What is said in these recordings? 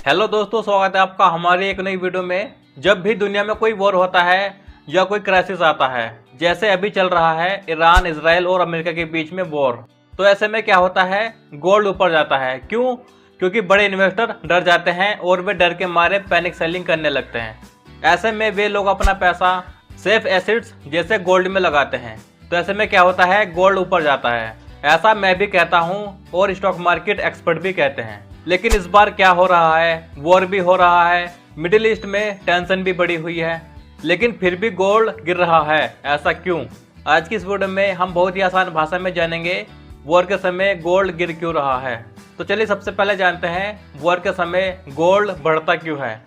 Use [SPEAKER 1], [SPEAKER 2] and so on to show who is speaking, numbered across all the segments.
[SPEAKER 1] Hello दोस्तों, स्वागत है आपका हमारी एक नई वीडियो में। जब भी दुनिया में कोई वॉर होता है या कोई क्राइसिस आता है, जैसे अभी चल रहा है ईरान, इजराइल और अमेरिका के बीच में वॉर, तो ऐसे में क्या होता है, गोल्ड ऊपर जाता है। क्यों? क्योंकि बड़े इन्वेस्टर डर जाते हैं और वे डर के मारे पैनिक सेलिंग करने लगते हैं। ऐसे में वे लोग अपना पैसा सेफ एसिड्स जैसे गोल्ड में लगाते हैं। तो ऐसे में क्या होता है, गोल्ड ऊपर जाता है। ऐसा मैं भी कहता हूँ और स्टॉक मार्केट एक्सपर्ट भी कहते हैं। लेकिन इस बार क्या हो रहा है, वॉर भी हो रहा है, मिडिल ईस्ट में टेंशन भी बढ़ी हुई है, लेकिन फिर भी गोल्ड गिर रहा है। ऐसा क्यों? आज की इस वीडियो में हम बहुत ही आसान भाषा में जानेंगे वॉर के समय गोल्ड गिर क्यों रहा है। तो चलिए सबसे पहले जानते हैं वॉर के समय गोल्ड बढ़ता क्यों है।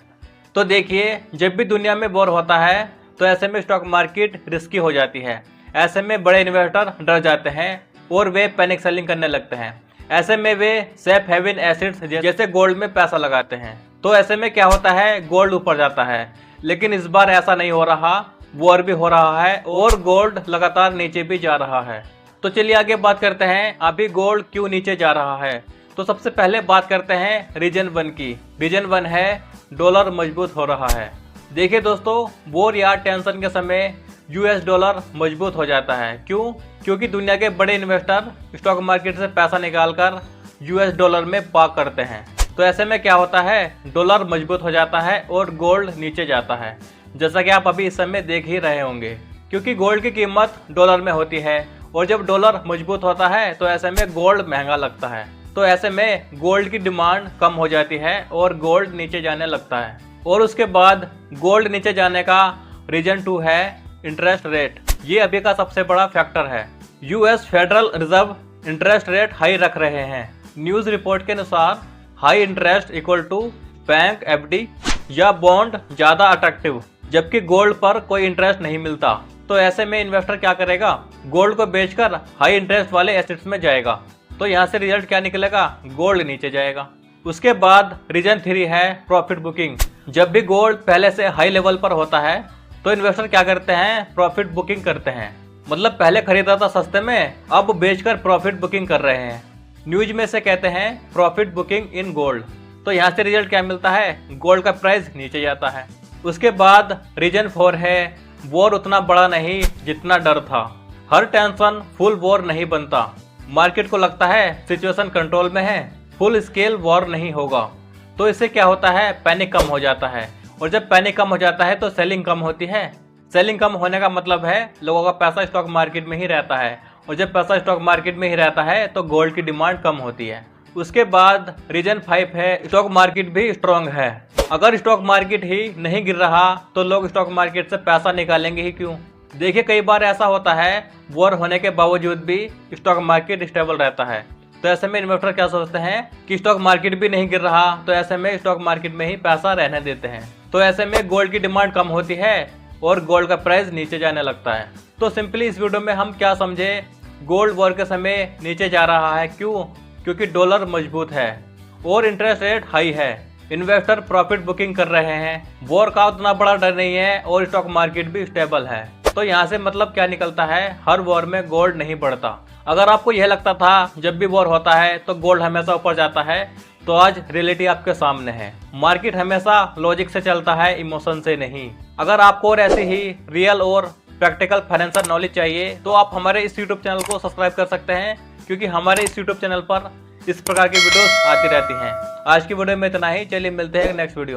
[SPEAKER 1] तो देखिए, जब भी दुनिया में वॉर होता है तो ऐसे में स्टॉक मार्केट रिस्की हो जाती है। ऐसे में बड़े इन्वेस्टर डर जाते हैं और वे पैनिक सेलिंग करने लगते हैं। ऐसे में वे सेफ हेवन एसेट्स जैसे गोल्ड में पैसा लगाते हैं। तो ऐसे में क्या होता है, गोल्ड ऊपर जाता है। लेकिन इस बार ऐसा नहीं हो रहा, वॉर भी हो रहा है और गोल्ड लगातार नीचे भी जा रहा है। तो चलिए आगे बात करते हैं अभी गोल्ड क्यों नीचे जा रहा है। तो सबसे पहले बात करते हैं रीजन 1 की। रीजन 1 है डॉलर मजबूत हो रहा है। देखिए दोस्तों, वॉर या टेंशन के समय यूएस डॉलर मजबूत हो जाता है। क्यों? क्योंकि दुनिया के बड़े इन्वेस्टर स्टॉक मार्केट से पैसा निकालकर यूएस डॉलर में पार्क करते हैं। तो ऐसे में क्या होता है, डॉलर मजबूत हो जाता है और गोल्ड नीचे जाता है, जैसा कि आप अभी इस समय देख ही रहे होंगे। क्योंकि गोल्ड की कीमत डॉलर में होती है और जब डॉलर मजबूत होता है तो ऐसे में गोल्ड महंगा लगता है। तो ऐसे में गोल्ड की डिमांड कम हो जाती है और गोल्ड नीचे जाने लगता है। और उसके बाद गोल्ड नीचे जाने का रीजन 2 है इंटरेस्ट रेट। ये अभी का सबसे बड़ा फैक्टर है। US Federal Reserve interest rate high रख रहे हैं। न्यूज रिपोर्ट के अनुसार high interest equal to bank FD या बॉन्ड ज्यादा अट्रैक्टिव, जबकि गोल्ड पर कोई इंटरेस्ट नहीं मिलता। तो ऐसे में इन्वेस्टर क्या करेगा, गोल्ड को बेचकर हाई इंटरेस्ट वाले एसेट्स में जाएगा। तो यहाँ से रिजल्ट क्या निकलेगा, गोल्ड नीचे जाएगा। उसके बाद रीजन 3 है प्रॉफिट बुकिंग। जब भी गोल्ड पहले से हाई लेवल पर होता है तो इन्वेस्टर क्या करते हैं, प्रॉफिट बुकिंग करते हैं। मतलब पहले खरीदा था सस्ते में, अब बेचकर प्रॉफिट बुकिंग कर रहे हैं। न्यूज में से कहते हैं प्रॉफिट बुकिंग इन गोल्ड। तो यहाँ से रिजल्ट क्या मिलता है, गोल्ड का प्राइस नीचे जाता है। उसके बाद रीजन 4 है वॉर उतना बड़ा नहीं जितना डर था। हर टेंशन फुल वॉर नहीं बनता। मार्केट को लगता है सिचुएशन कंट्रोल में है, फुल स्केल वॉर नहीं होगा। तो इससे क्या होता है, पैनिक कम हो जाता है। और जब पैनिक कम हो जाता है तो सेलिंग कम होती है। सेलिंग कम होने का मतलब है लोगों का पैसा स्टॉक मार्केट में ही रहता है। और जब पैसा स्टॉक मार्केट में ही रहता है तो गोल्ड की डिमांड कम होती है। उसके बाद रीजन 5 है स्टॉक मार्केट भी स्ट्रांग है। अगर स्टॉक मार्केट ही नहीं गिर रहा तो लोग स्टॉक मार्केट से पैसा निकालेंगे ही क्यों। देखिए, कई बार ऐसा होता है वॉर होने के बावजूद भी स्टॉक मार्केट स्टेबल रहता है। तो ऐसे में इन्वेस्टर क्या सोचते हैं कि स्टॉक मार्केट भी नहीं गिर रहा, तो ऐसे में स्टॉक मार्केट में ही पैसा रहने देते हैं। तो ऐसे में गोल्ड की डिमांड कम होती है और गोल्ड का प्राइस नीचे जाने लगता है। तो सिंपली इस वीडियो में हम क्या समझे, गोल्ड वॉर के समय नीचे जा रहा है। क्यों? क्योंकि डॉलर मजबूत है और इंटरेस्ट रेट हाई है। इन्वेस्टर प्रॉफिट बुकिंग कर रहे हैं, वॉर का उतना बड़ा डर नहीं है और स्टॉक मार्केट भी स्टेबल है। तो यहाँ से मतलब क्या निकलता है, हर वॉर में गोल्ड नहीं बढ़ता। अगर आपको यह लगता था जब भी वॉर होता है तो गोल्ड हमेशा ऊपर जाता है, तो आज रियलिटी आपके सामने है। मार्केट हमेशा लॉजिक से चलता है, इमोशन से नहीं। अगर आपको और ऐसी ही रियल और प्रैक्टिकल फाइनेंशियल नॉलेज चाहिए तो आप हमारे इस यूट्यूब चैनल को सब्सक्राइब कर सकते हैं, क्योंकि हमारे इस यूट्यूब चैनल पर इस प्रकार की वीडियोस आती रहती हैं। आज की वीडियो में इतना ही। चलिए मिलते हैं नेक्स्ट वीडियो में।